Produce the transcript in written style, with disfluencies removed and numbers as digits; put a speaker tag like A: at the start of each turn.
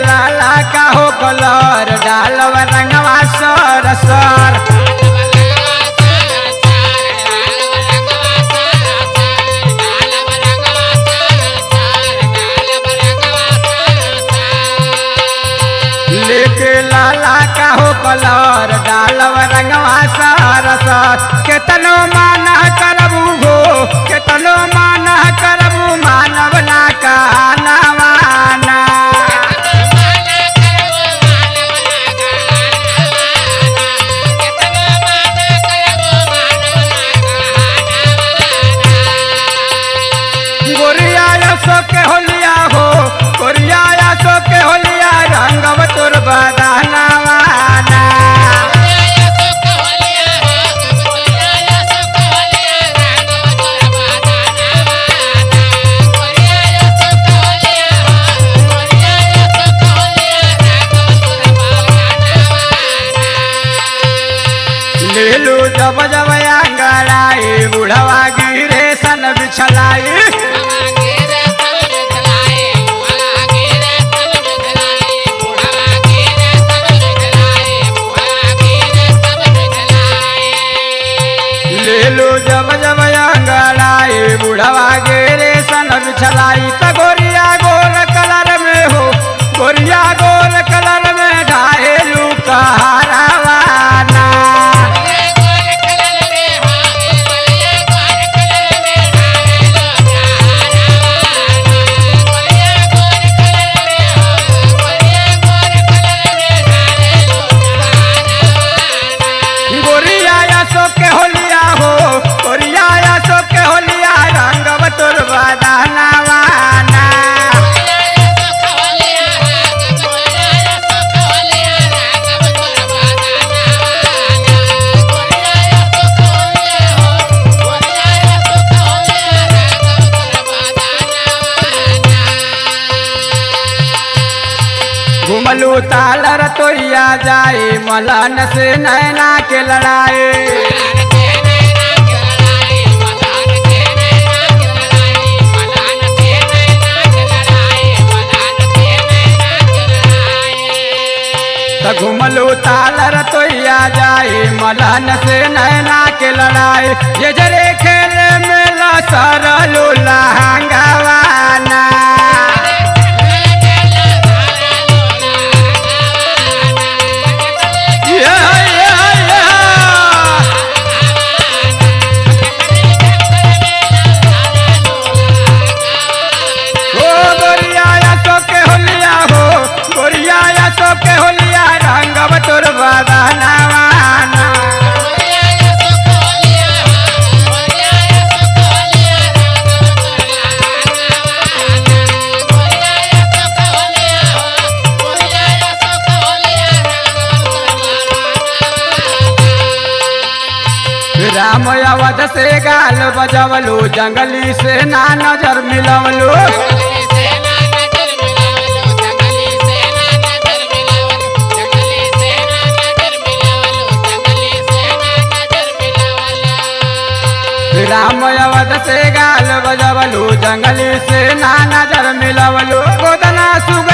A: लाला का हो कलर डालब रंगवा सर सर लेके लाला का हो कलर डालब रंगवा सर सर केतनो माना करबू हो केतनो माना करबू मानव ना कहना वाना गोरिया सो के होलिया हो गोरिया सो के होलिया रंगव तोर बदाना वाना ले लो जब जब अंगड़ाई बुढ़वा गिरे सन बिछलाई ले लो जब जब अंगड़ाई बुढ़वा गिरे सन बिछलाई तो गोरिया गोर कलर में हो गोरिया गोर कलर में ढाहेलू कहरावाना तोर बदाना वाना घुमलू तालर तोरिया जाए मलन से नैना के लड़ाई घुमलू तालर तोरिया जाए मलन से नैना के लड़ाई ये जरे खेल में सरलू लहंगावाना तोर बदाना वाना राम अवध से गाल बजवलू जंगली से ना नजर मिलवलू राम अवध से गाल बजवलू जंगली से ना नजर मिलवलू गोदना सुग